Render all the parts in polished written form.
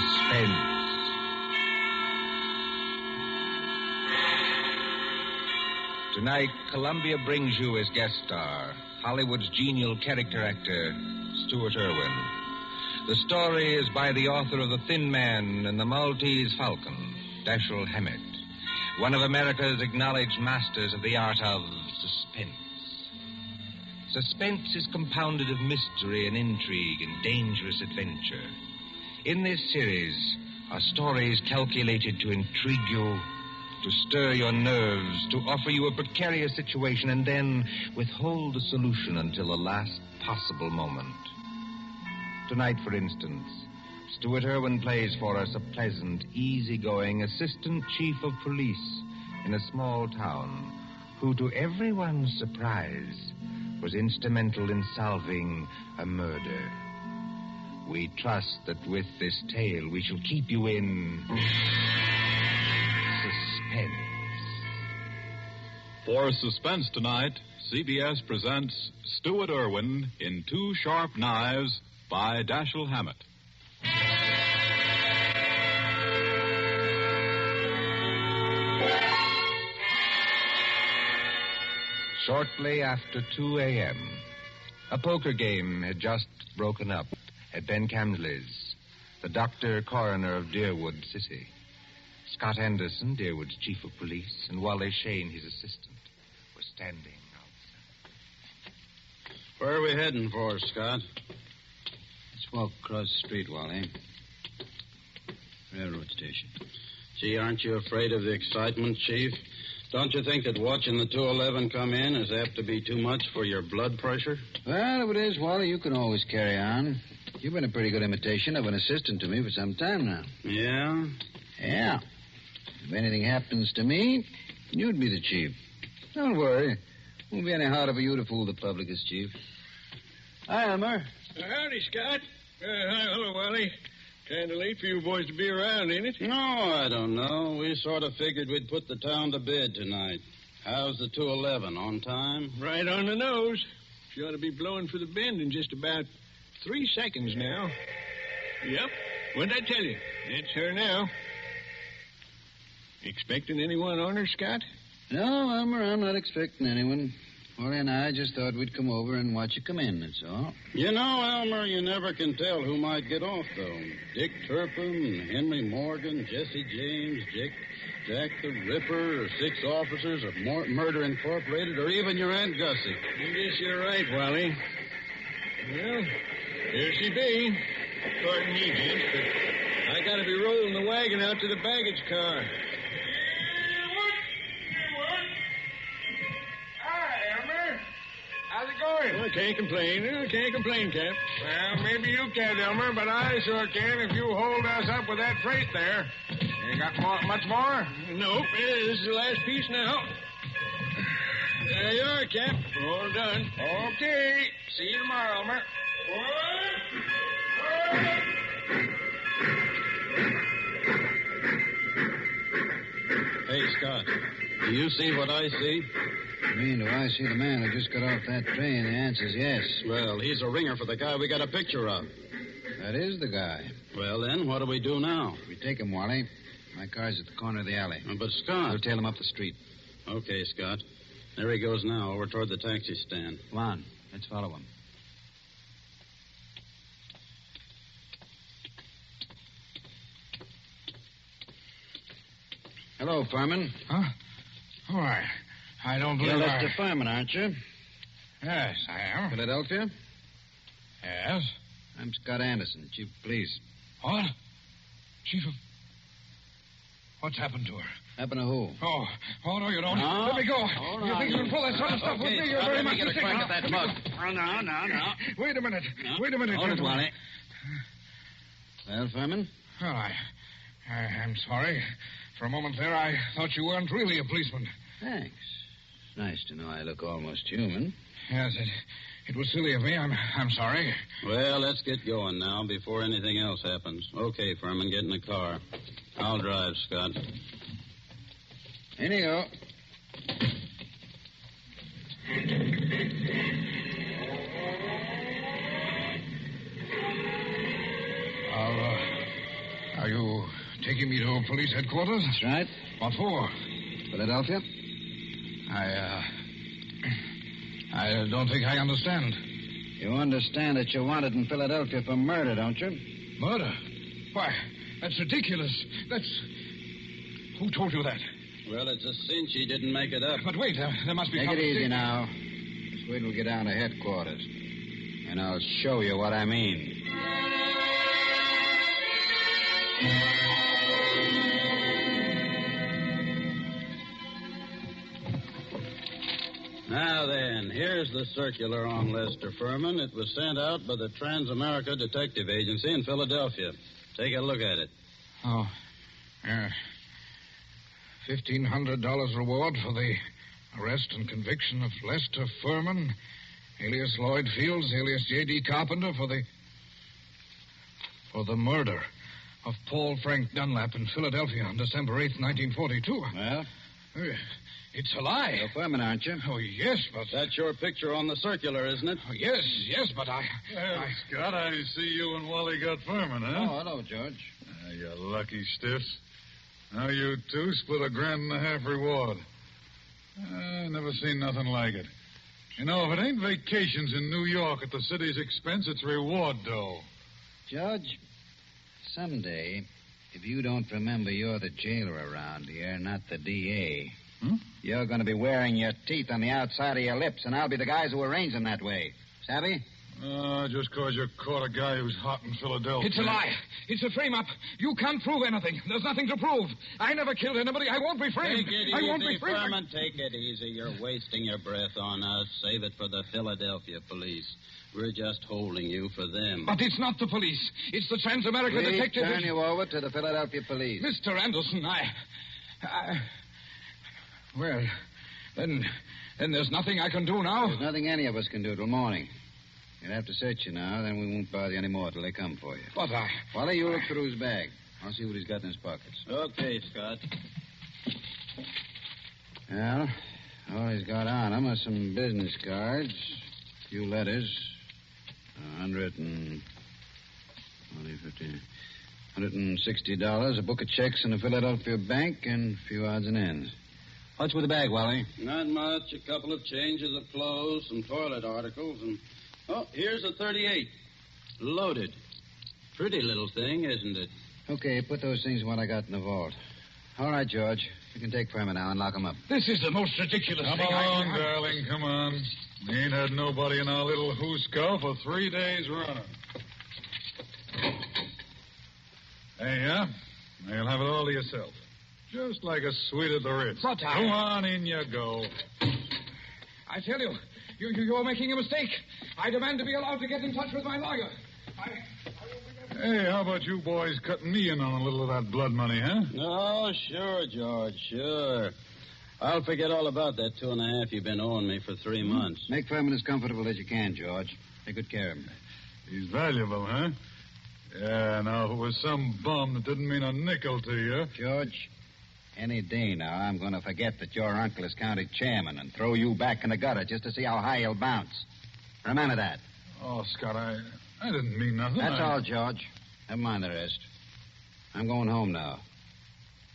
Suspense. Tonight, Columbia brings you as guest star Hollywood's genial character actor, Stuart Irwin. The story is by the author of The Thin Man and the Maltese Falcon, Dashiell Hammett, one of America's acknowledged masters of the art of suspense. Suspense is compounded of mystery and intrigue and dangerous adventure. In this series are stories calculated to intrigue you, to stir your nerves, to offer you a precarious situation, and then withhold the solution until the last possible moment. Tonight, for instance, Stuart Irwin plays for us a pleasant, easygoing assistant chief of police in a small town who, to everyone's surprise, was instrumental in solving a murder. We trust that with this tale we shall keep you in suspense. For suspense tonight, CBS presents Stuart Irwin in Two Sharp Knives by Dashiell Hammett. Shortly after 2 a.m., a poker game had just broken up at Ben Camsley's, the doctor coroner of Deerwood City. Scott Anderson, Deerwood's chief of police, and Wally Shane, his assistant, were standing outside. Where are we heading for, Scott? Let's walk across the street, Wally. Railroad station. Gee, aren't you afraid of the excitement, Chief? Don't you think that watching the 211 come in is apt to be too much for your blood pressure? Well, if it is, Wally, you can always carry on. You've been a pretty good imitation of an assistant to me for some time now. Yeah? Yeah. If anything happens to me, you'd be the chief. Don't worry. Won't be any harder for you to fool the public as chief. Hi, Elmer. Howdy, Scott. Hello, Wally. Kind of late for you boys to be around, ain't it? No, I don't know. We sort of figured we'd put the town to bed tonight. How's the 211? On time? Right on the nose. She ought to be blowing for the bend in just about 3 seconds now. Yep. What'd I tell you? It's her now. Expecting anyone on her, Scott? No, Elmer, I'm not expecting anyone. Wally and I just thought we'd come over and watch you come in, that's all. You know, Elmer, you never can tell who might get off, though. Dick Turpin, Henry Morgan, Jesse James, Jack the Ripper, or 6 officers of Murder Incorporated, or even your Aunt Gussie. I guess you're right, Wally. Well, here she be. Pardon me, gents, but I gotta be rolling the wagon out to the baggage car. How's it going? Well, I can't complain, Cap. Well, maybe you can't, Elmer, but I sure can if you hold us up with that freight there. You got much more? Nope, this is the last piece now. There you are, Cap. All done. Okay. See you tomorrow, Elmer. Hey, Scott, do you see what I see? You mean, do I see the man who just got off that train? The answer's yes. Well, he's a ringer for the guy we got a picture of. That is the guy. Well, then, what do we do now? We take him, Wally. My car's at the corner of the alley. But, Scott... We'll tail him up the street. Okay, Scott. There he goes now, over toward the taxi stand. Come on. Let's follow him. Hello, Furman. Huh? Why, I don't believe You're Lester Furman, aren't you? Yes, I am. Philadelphia? Yes? I'm Scott Anderson, chief of police. What? Chief of... What's happened to her? Happened to who? Oh, no, you don't. No. Let me go. Hold You on. think you can pull that sort of stuff with me? You're very much get a mistaken. crack at that mug. Oh, no. Wait a minute. No. Wait a minute. Hold it, gentlemen. Wally. Well, Furman? Well, I'm sorry. For a moment there, I thought you weren't really a policeman. Thanks. It's nice to know I look almost human. Yes, it was silly of me. I'm sorry. Well, let's get going now before anything else happens. Okay, Furman, get in the car. I'll drive, Scott. In you go. I'll taking me to police headquarters? That's right. What for? Philadelphia? I don't think I understand. You understand that you're wanted in Philadelphia for murder, don't you? Murder? Why, that's ridiculous. Who told you that? Well, it's a cinch he didn't make it up. But wait, there must be... Take it easy now. Just wait till we get down to headquarters. And I'll show you what I mean. Now then, here's the circular on Lester Furman. It was sent out by the Transamerica Detective Agency in Philadelphia. Take a look at it. Oh, yeah. $1,500 reward for the arrest and conviction of Lester Furman, alias Lloyd Fields, alias J.D. Carpenter, for the murder of Paul Frank Dunlap in Philadelphia on December 8th, 1942. Well? It's a lie. You're Furman, aren't you? Oh, yes, but... That's your picture on the circular, isn't it? Oh, yes, but I... Scott, I see you and Wally got Furman, huh? Oh, hello, George. You lucky stiffs. Now you two split $1.50 reward. I never seen nothing like it. You know, if it ain't vacations in New York at the city's expense, it's reward dough. Judge, someday, if you don't remember you're the jailer around here, not the D.A., you're going to be wearing your teeth on the outside of your lips, and I'll be the guys who arrange them that way. Savvy? Just because you caught a guy who's hot in Philadelphia. It's a lie. It's a frame-up. You can't prove anything. There's nothing to prove. I never killed anybody. I won't be framed. Take it I easy, won't be framed. Furman. Take it easy. You're wasting your breath on us. Save it for the Philadelphia police. We're just holding you for them. But it's not the police. It's the Transamerica Please Detective... turn you over to the Philadelphia police. Mr. Anderson, Well, then there's nothing I can do now. There's nothing any of us can do till morning. You'll have to search you now, then we won't bother you any more till they come for you. But Wally, you look through his bag. I'll see what he's got in his pockets. Okay, Scott. Well, all he's got on him are some business cards, a few letters, $160, a book of checks in a Philadelphia bank, and a few odds and ends. What's with the bag, Wally? Not much. A couple of changes of clothes, some toilet articles, and... Oh, here's a 38. Loaded. Pretty little thing, isn't it? Okay, put those things in what I got in the vault. All right, George. You can take Furman now and lock him up. This is the most ridiculous Come thing on, darling, come on. We ain't had nobody in our little hoosco for 3 days running. Hey, yeah? Now you'll have it all to yourself. Just like a suite at the Ritz. But Go on, in you go. I tell you, you're making a mistake. I demand to be allowed to get in touch with my lawyer. Hey, how about you boys cutting me in on a little of that blood money, huh? Oh, sure, George, sure. I'll forget all about that 2.5 you've been owing me for 3 months. Make Furman as comfortable as you can, George. Take good care of him. He's valuable, huh? Yeah, now, if it was some bum that didn't mean a nickel to you... George, any day now, I'm going to forget that your uncle is county chairman and throw you back in the gutter just to see how high he'll bounce. Remember that. Oh, Scott, I didn't mean nothing. That's all, George. Never mind the rest. I'm going home now.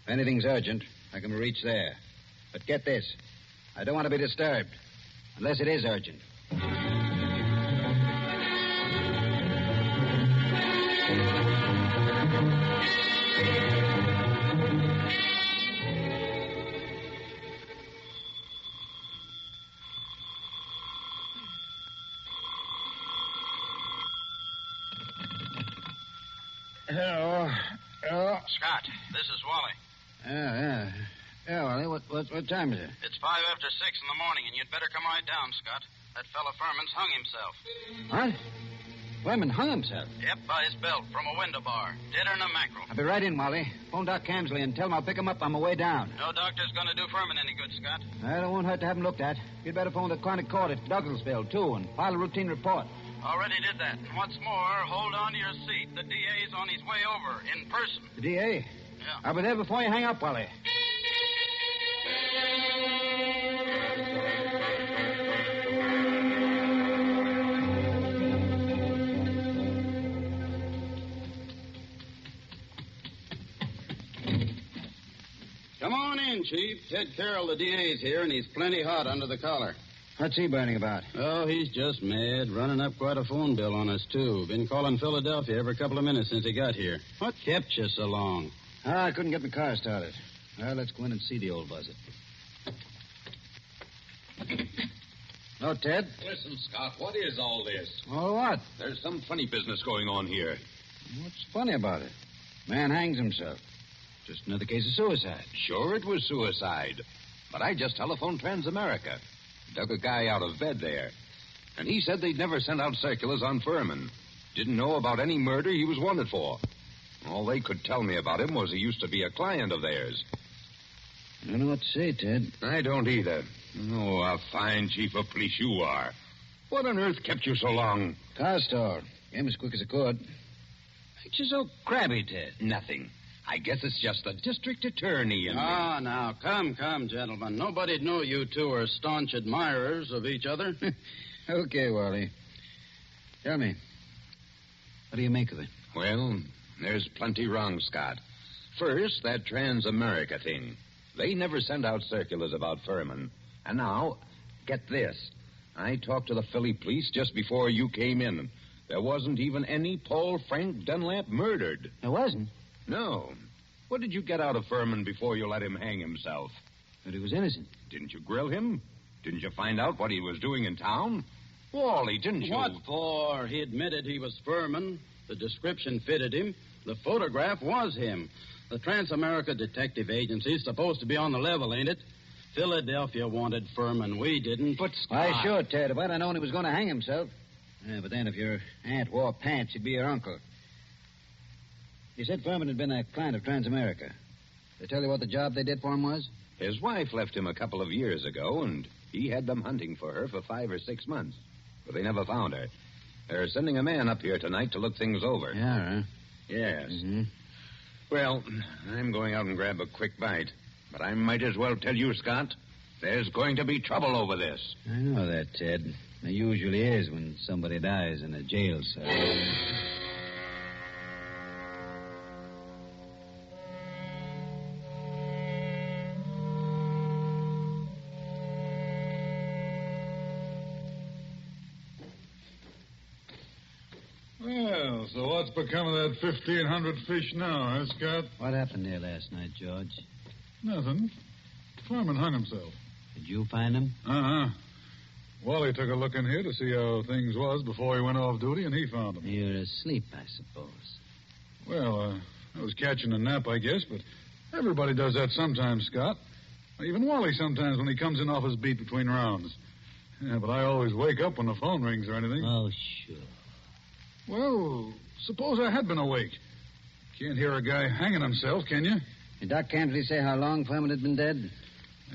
If anything's urgent, I can reach there. But get this. I don't want to be disturbed. Unless it is urgent. Hello. Scott, this is Wally. Yeah, Wally, what time is it? It's 6:05 in the morning, and you'd better come right down, Scott. That fella Furman's hung himself. What? Furman hung himself? Yep, by his belt from a window bar. Deader than a mackerel. I'll be right in, Wally. Phone Doc Camsley and tell him I'll pick him up on my way down. No doctor's going to do Furman any good, Scott. Well, it won't hurt to have him looked at. You'd better phone the Chronic Court at Douglasville, too, and file a routine report. Already did that. And what's more, hold on to your seat. The DA's on his way over, in person. The DA? Yeah. I'll be there before you hang up, Wally. Come on in, Chief. Ted Carroll, the DA's here, and he's plenty hot under the collar. What's he burning about? Oh, he's just mad, running up quite a phone bill on us, too. Been calling Philadelphia every couple of minutes since he got here. What kept you so long? I couldn't get my car started. Well, let's go in and see the old buzzard. No, Ted? Listen, Scott, what is all this? Oh, what? There's some funny business going on here. What's funny about it? Man hangs himself. Just another case of suicide. Sure, it was suicide. But I just telephoned Transamerica. Dug a guy out of bed there. And he said they'd never sent out circulars on Furman. Didn't know about any murder he was wanted for. All they could tell me about him was he used to be a client of theirs. I don't know what to say, Ted. I don't either. Oh, a fine chief of police you are. What on earth kept you so long? Car store. Came as quick as I could. Ain't you so crabby, Ted? Nothing. I guess it's just the district attorney and... Ah, now, come, gentlemen. Nobody'd know you two are staunch admirers of each other. Okay, Wally. Tell me, what do you make of it? Well, there's plenty wrong, Scott. First, that Transamerica thing. They never sent out circulars about Furman. And now, get this. I talked to the Philly police just before you came in. There wasn't even any Paul Frank Dunlap murdered. There wasn't? No. What did you get out of Furman before you let him hang himself? But he was innocent. Didn't you grill him? Didn't you find out what he was doing in town? Wally, didn't you? What for? He admitted he was Furman. The description fitted him. The photograph was him. The Transamerica Detective Agency's supposed to be on the level, ain't it? Philadelphia wanted Furman. We didn't. But Why, sure, Ted. If I'd have known he was going to hang himself. Yeah, but then if your aunt wore pants, he'd be your uncle. You said Furman had been a client of Transamerica. They tell you what the job they did for him was? His wife left him a couple of years ago, and he had them hunting for her for 5 or 6 months. But they never found her. They're sending a man up here tonight to look things over. Yeah, huh? Yes. Mm-hmm. Well, I'm going out and grab a quick bite. But I might as well tell you, Scott, there's going to be trouble over this. I know that, Ted. There usually is when somebody dies in a jail cell. Well, so what's become of that 1,500 fish now, huh, Scott? What happened there last night, George? Nothing. Furman hung himself. Did you find him? Uh-huh. Wally took a look in here to see how things was before he went off duty, and he found him. You're asleep, I suppose. Well, I was catching a nap, I guess, but everybody does that sometimes, Scott. Even Wally sometimes when he comes in off his beat between rounds. Yeah, but I always wake up when the phone rings or anything. Oh, sure. Well, suppose I had been awake. Can't hear a guy hanging himself, can you? Did Doc Cantley say how long Furman had been dead?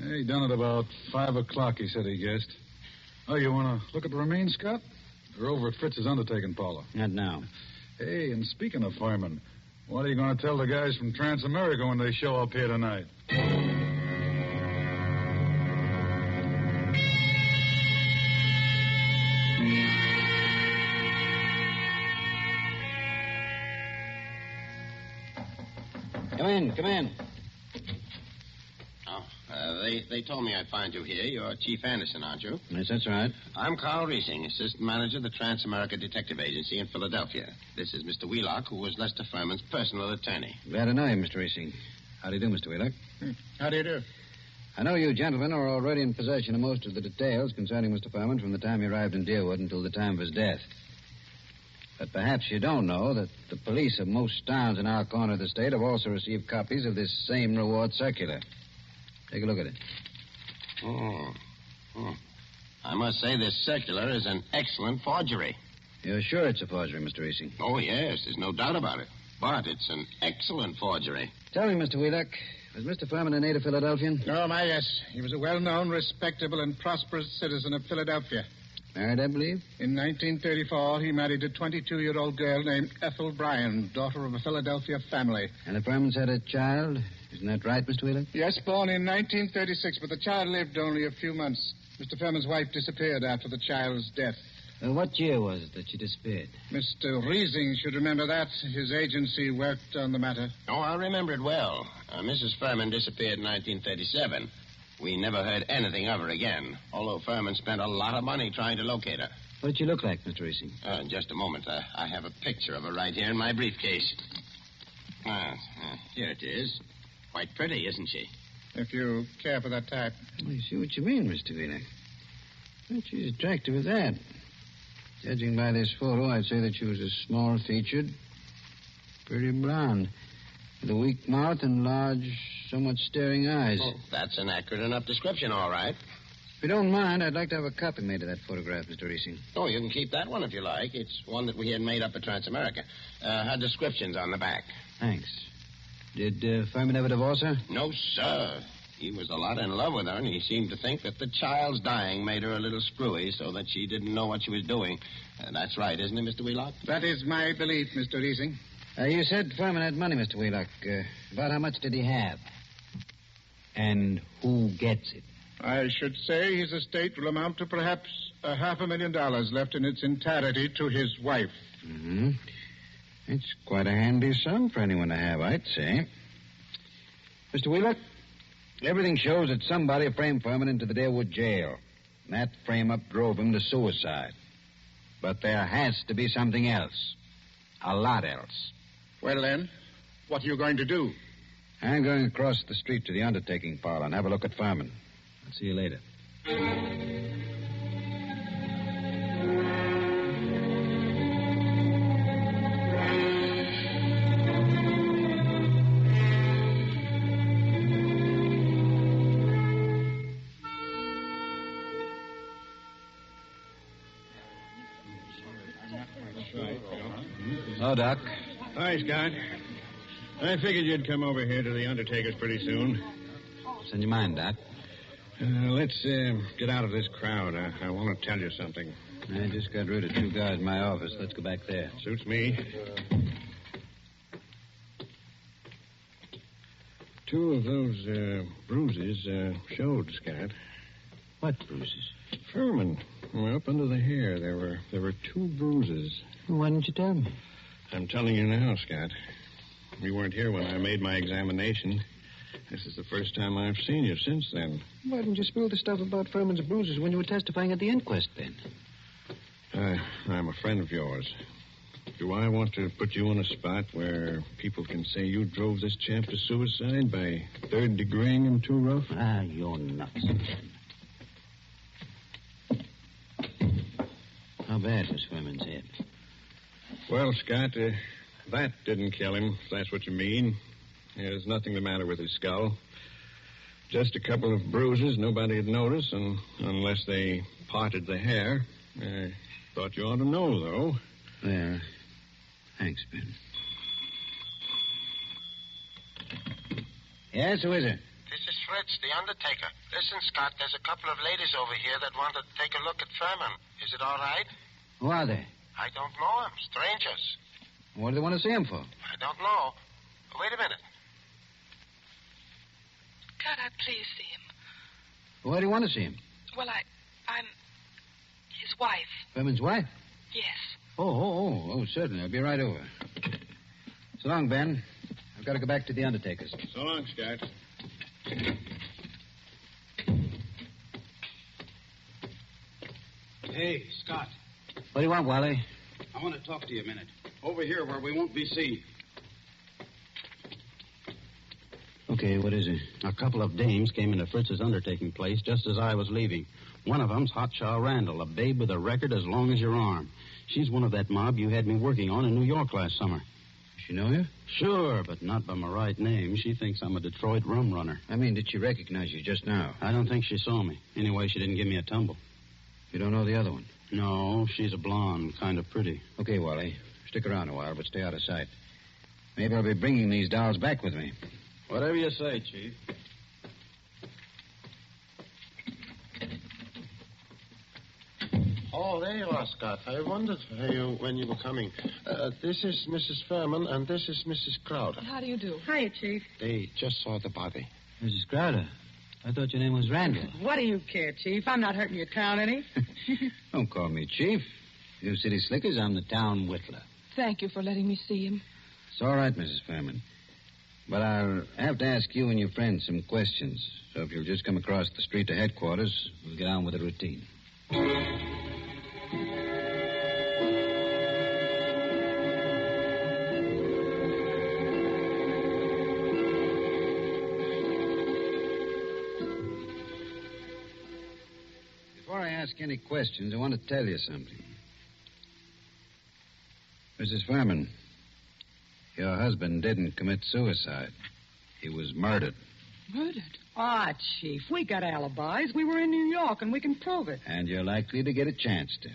He done it about 5 o'clock, he said he guessed. Oh, you want to look at the remains, Scott? They're over at Fritz's undertaking parlor. Not now. Hey, and speaking of firemen, what are you going to tell the guys from Transamerica when they show up here tonight? Come in. Oh, they told me I'd find you here. You're Chief Anderson, aren't you? Yes, that's right. I'm Carl Riesing, assistant manager of the Transamerica Detective Agency in Philadelphia. This is Mr. Wheelock, who was Lester Furman's personal attorney. Glad to know you, Mr. Riesing. How do you do, Mr. Wheelock? How do you do? I know you gentlemen are already in possession of most of the details concerning Mr. Furman from the time he arrived in Deerwood until the time of his death. But perhaps you don't know that the police of most towns in our corner of the state have also received copies of this same reward circular. Take a look at it. I must say this circular is an excellent forgery. You're sure it's a forgery, Mr. Riesing? Oh, yes, there's no doubt about it. But it's an excellent forgery. Tell me, Mr. Wheelock, was Mr. Furman a native Philadelphian? Oh, my, yes. He was a well-known, respectable, and prosperous citizen of Philadelphia. Married, I believe? In 1934, he married a 22-year-old girl named Ethel Bryan, daughter of a Philadelphia family. And the Furmans had a child? Isn't that right, Mr. Wheelock? Yes, born in 1936, but the child lived only a few months. Mr. Furman's wife disappeared after the child's death. What year was it that she disappeared? Mr. Riesing should remember that. His agency worked on the matter. Oh, I remember it well. Mrs. Furman disappeared in 1937. We never heard anything of her again, although Furman spent a lot of money trying to locate her. What did she look like, Mr. Riesing? In just a moment. I have a picture of her right here in my briefcase. Here it is. Quite pretty, isn't she? If you care for that type. I see what you mean, Mr. Wheeler. But she's attractive as that. Judging by this photo, I'd say that she was a small-featured, pretty blonde, with a weak mouth and large, somewhat staring eyes. Oh, that's an accurate enough description, all right. If you don't mind, I'd like to have a copy made of that photograph, Mr. Riesing. Oh, you can keep that one if you like. It's one that we had made up at Transamerica. Her description's on the back. Thanks. Did Furman ever divorce her? No, sir. He was a lot in love with her, and he seemed to think that the child's dying made her a little screwy so that she didn't know what she was doing. That's right, isn't it, Mr. Wheelock? That is my belief, Mr. Riesing. You said Furman had money, Mr. Wheelock. About how much did he have? And who gets it? I should say his estate will amount to perhaps $500,000 left in its entirety to his wife. Mm-hmm. It's quite a handy sum for anyone to have, I'd say. Mr. Wheelock, everything shows that somebody framed Furman into the Darewood jail. And that frame-up drove him to suicide. But there has to be something else. A lot else. Well, then, what are you going to do? I'm going across the street to the undertaking parlor and have a look at Furman. I'll see you later. Hello, Doc. Hi, Scott. I figured you'd come over here to the undertaker's pretty soon. Send your mind, Doc. Let's get out of this crowd. I want to tell you something. I just got rid of 2 guys in my office. Let's go back there. Suits me. 2 of those bruises showed, Scott. What bruises? Furman. Well, up under the hair, there were 2 bruises. Well, why didn't you tell me? I'm telling you now, Scott. You weren't here when I made my examination. This is the first time I've seen you since then. Why didn't you spill the stuff about Furman's bruises when you were testifying at the inquest, then? I'm a friend of yours. Do I want to put you in a spot where people can say you drove this chap to suicide by third-degreeing him too rough? You're nuts. How bad was Furman's head? Well, Scott, that didn't kill him, if that's what you mean. There's nothing the matter with his skull. Just a couple of bruises nobody'd notice, and unless they parted the hair. I thought you ought to know, though. Well, thanks, Ben. Yes, who is it? This is Fritz, the undertaker. Listen, Scott, there's a couple of ladies over here that want to take a look at Furman. Is it all right? Who are they? I don't know them. Strangers. What do they want to see him for? I don't know. Wait a minute. Can't I please see him? Why do you want to see him? Well, I'm his wife. Furman's wife? Yes. Oh, certainly. I'll be right over. So long, Ben. I've got to go back to the undertaker's. So long, Scott. Hey, Scott. What do you want, Wally? I want to talk to you a minute. Over here where we won't be seen. Okay, what is it? A couple of dames came into Fritz's undertaking place just as I was leaving. One of them's Hotshaw Randall, a babe with a record as long as your arm. She's one of that mob you had me working on in New York last summer. Does she know you? Sure, but not by my right name. She thinks I'm a Detroit rum runner. I mean, did she recognize you just now? I don't think she saw me. Anyway, she didn't give me a tumble. You don't know the other one? No, she's a blonde, kind of pretty. Okay, Wally. Stick around a while, but stay out of sight. Maybe I'll be bringing these dolls back with me. Whatever you say, Chief. Oh, there you are, Scott. I wondered when you were coming. This is Mrs. Furman, and this is Mrs. Crowder. How do you do? Hiya, Chief. They just saw the body. Mrs. Crowder, I thought your name was Randall. What do you care, Chief? I'm not hurting your town any. Don't call me Chief. You city slickers, I'm the town whittler. Thank you for letting me see him. It's all right, Mrs. Furman. But I'll have to ask you and your friends some questions. So if you'll just come across the street to headquarters, we'll get on with the routine. Before I ask any questions, I want to tell you something. Mrs. Furman, your husband didn't commit suicide. He was murdered. Murdered? Ah, Chief, we got alibis. We were in New York, and we can prove it. And you're likely to get a chance to.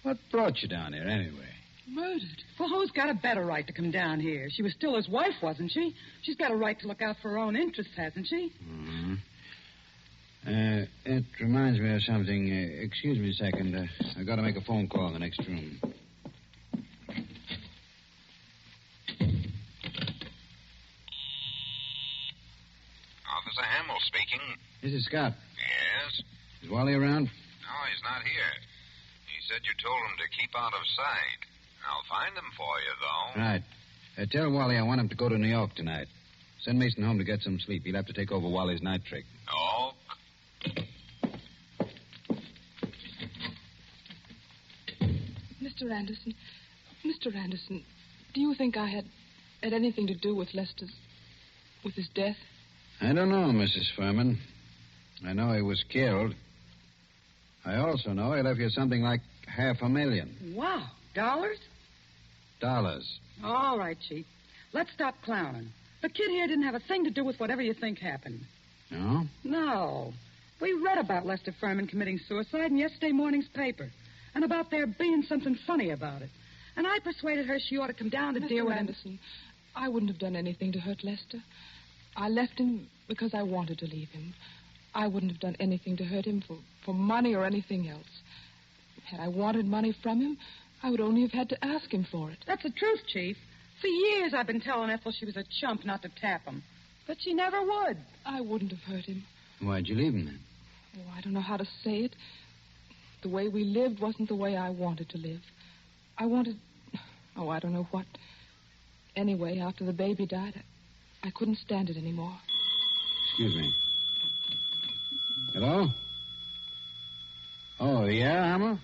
What brought you down here, anyway? Murdered? Well, who's got a better right to come down here? She was still his wife, wasn't she? She's got a right to look out for her own interests, hasn't she? Mm-hmm. It reminds me of something. Excuse me a second. I've got to make a phone call in the next room. Officer Hamill speaking. This is Scott. Yes? Is Wally around? No, he's not here. He said you told him to keep out of sight. I'll find him for you, though. Right. Tell Wally I want him to go to New York tonight. Send Mason home to get some sleep. He'll have to take over Wally's night trick. Oh. Mr. Anderson, do you think I had anything to do with with his death? I don't know, Mrs. Furman. I know he was killed. I also know he left you something like $500,000. Wow. Dollars? Dollars. All right, Chief. Let's stop clowning. The kid here didn't have a thing to do with whatever you think happened. No? No. We read about Lester Furman committing suicide in yesterday morning's paper, and about there being something funny about it. And I persuaded her she ought to come down to deal with Anderson, I wouldn't have done anything to hurt Lester. I left him because I wanted to leave him. I wouldn't have done anything to hurt him for money or anything else. Had I wanted money from him, I would only have had to ask him for it. That's the truth, Chief. For years I've been telling Ethel she was a chump not to tap him. But she never would. I wouldn't have hurt him. Why'd you leave him then? Oh, I don't know how to say it. The way we lived wasn't the way I wanted to live. I wanted... Oh, I don't know what. Anyway, after the baby died, I couldn't stand it anymore. Excuse me. Hello? Oh, yeah, Hammer?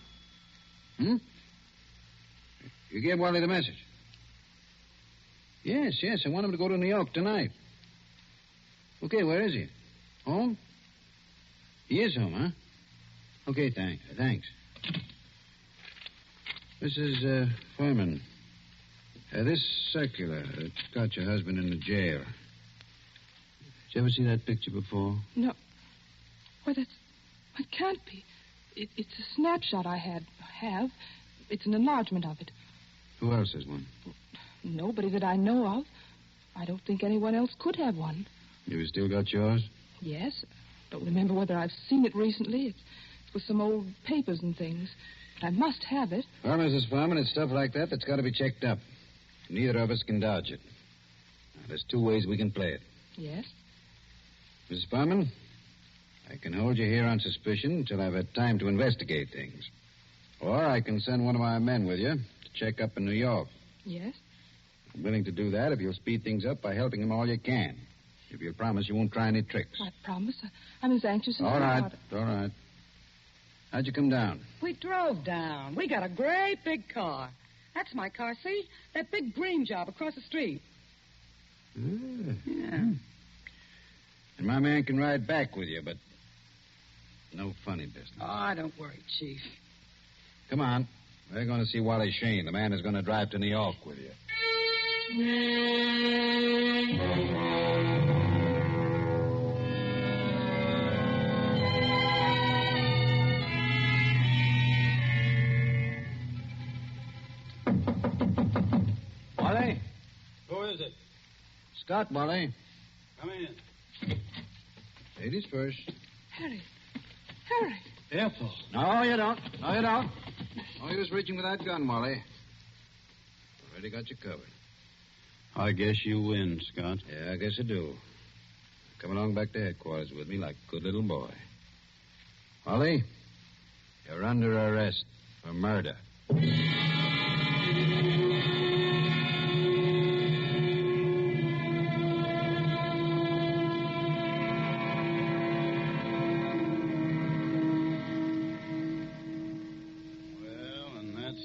You gave Wally the message? Yes, I want him to go to New York tonight. Okay, where is he? Home? He is home, huh? Okay, thanks. Mrs. Furman, this circular, it's got your husband in the jail. Did you ever see that picture before? No. Why, that can't be. It's a snapshot I have. It's an enlargement of it. Who else has one? Nobody that I know of. I don't think anyone else could have one. You still got yours? Yes. Don't remember whether I've seen it recently. It's with some old papers and things. But I must have it. Well, Mrs. Furman, it's stuff like that that's got to be checked up. Neither of us can dodge it. Now, there's two ways we can play it. Yes? Mrs. Furman, I can hold you here on suspicion until I've had time to investigate things. Or I can send one of my men with you to check up in New York. Yes? I'm willing to do that if you'll speed things up by helping him all you can. If you'll promise you won't try any tricks. I promise. I'm as anxious as All right. How'd you come down? We drove down. We got a great big car. That's my car, see? That big green job across the street. Yeah. And my man can ride back with you, but no funny business. Oh, don't worry, Chief. Come on. We're going to see Wally Shane, the man who's going to drive to New York with you. Wally? Who is it? Scott, Wally. Come in. Ladies first. Harry. Ethel. No, you don't. Oh, you're just reaching with that gun, Wally. Already got you covered. I guess you win, Scott. Yeah, I guess I do. Come along back to headquarters with me like a good little boy. Wally, you're under arrest. for murder.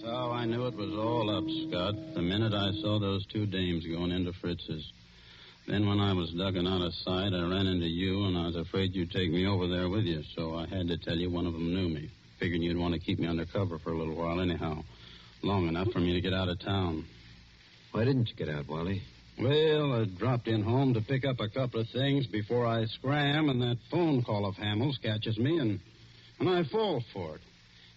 How I knew it was all up, Scott, the minute I saw those two dames going into Fritz's. Then when I was ducking out of sight, I ran into you, and I was afraid you'd take me over there with you, so I had to tell you one of them knew me. Figuring you'd want to keep me under cover for a little while anyhow. Long enough for me to get out of town. Why didn't you get out, Wally? Well, I dropped in home to pick up a couple of things before I scram, and that phone call of Hamill's catches me, and I fall for it.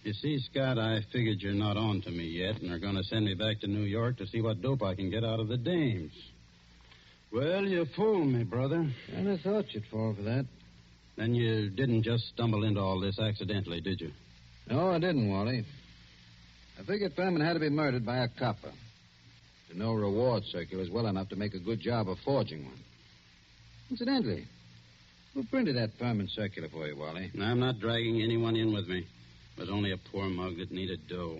You see, Scott, I figured you're not on to me yet and are going to send me back to New York to see what dope I can get out of the dames. Well, you fooled me, brother. And I thought you'd fall for that. Then you didn't just stumble into all this accidentally, did you? No, I didn't, Wally. I figured Furman had to be murdered by a copper. The no reward circular is well enough to make a good job of forging one. Incidentally, who printed that Furman circular for you, Wally? I'm not dragging anyone in with me. It was only a poor mug that needed dough.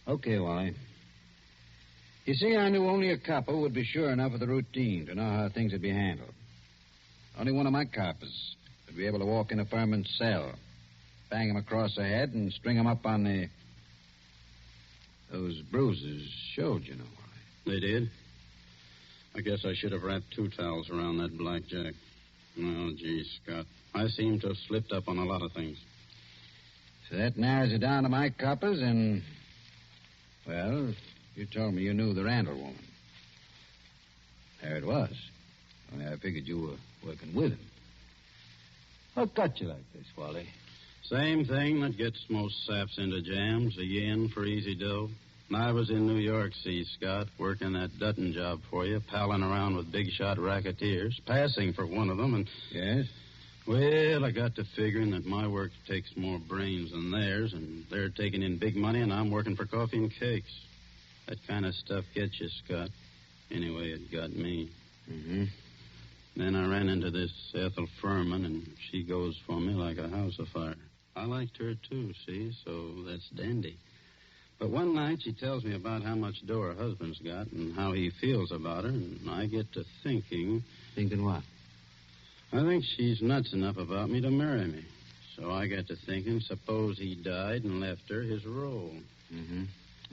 Okay, Wally. You see, I knew only a copper would be sure enough of the routine to know how things would be handled. Only one of my coppers would be able to walk into Furman's cell, bang him across the head, and string him up on the... Those bruises showed, you know, Wally. They did? I guess I should have wrapped 2 towels around that blackjack. Oh, gee, Scott. I seem to have slipped up on a lot of things. So that narrows it down to my coppers and... Well, you told me you knew the Randall woman. There it was. Only I figured you were working with him. What got you like this, Wally? Same thing that gets most saps into jams, a yen for easy dough. I was in New York, see, Scott, working that Dutton job for you, palling around with big-shot racketeers, passing for one of them, and... Yes? Well, I got to figuring that my work takes more brains than theirs, and they're taking in big money, and I'm working for coffee and cakes. That kind of stuff gets you, Scott. Anyway, it got me. Mm-hmm. Then I ran into this Ethel Furman, and she goes for me like a house afire. I liked her, too, see, so that's dandy. But one night she tells me about how much dough her husband's got and how he feels about her, and I get to thinking... Thinking what? I think she's nuts enough about me to marry me. So I got to thinking, suppose he died and left her his role. Mm-hmm.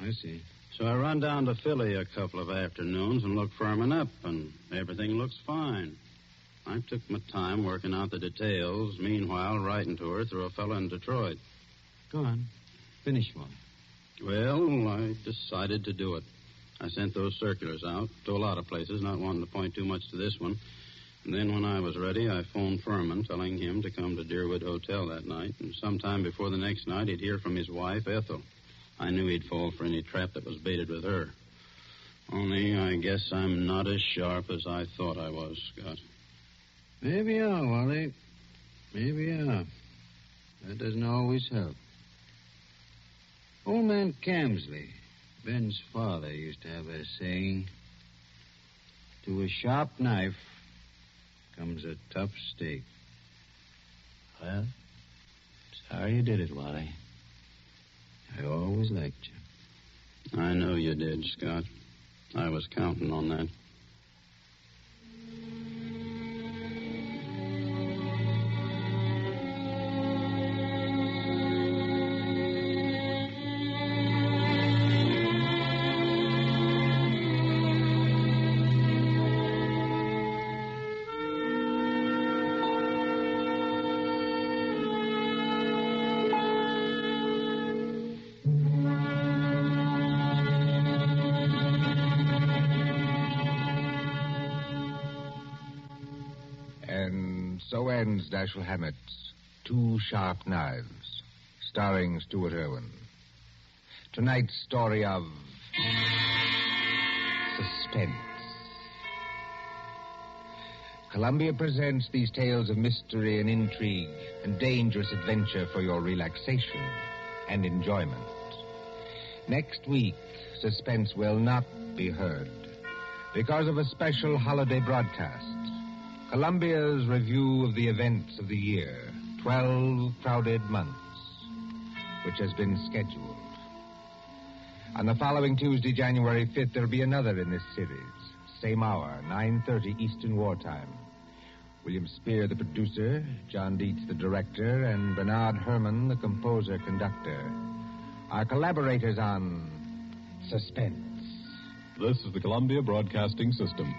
I see. So I run down to Philly a couple of afternoons and look Furman up, and everything looks fine. I took my time working out the details, meanwhile writing to her through a fellow in Detroit. Go on. Finish, Wally. Well, I decided to do it. I sent those circulars out to a lot of places, not wanting to point too much to this one. And then when I was ready, I phoned Furman, telling him to come to Deerwood Hotel that night. And sometime before the next night, he'd hear from his wife, Ethel. I knew he'd fall for any trap that was baited with her. Only I guess I'm not as sharp as I thought I was, Scott. Maybe you are, Wally. Maybe you are. That doesn't always help. Old man Camsley, Ben's father, used to have a saying, to a sharp knife comes a tough steak. Well, sorry you did it, Wally. I always liked you. I know you did, Scott. I was counting on that. So ends Dashiell Hammett's 2 Sharp Knives, starring Stuart Irwin. Tonight's story of suspense. Columbia presents these tales of mystery and intrigue and dangerous adventure for your relaxation and enjoyment. Next week, suspense will not be heard because of a special holiday broadcast. Columbia's review of the events of the year, 12 crowded months. which has been scheduled. On the following Tuesday, January 5th, there'll be another in this series. Same hour, 9:30 Eastern Wartime. William Spear, the producer, John Dietz, the director, and Bernard Herrmann, the composer-conductor. Our collaborators on Suspense. This is the Columbia Broadcasting System.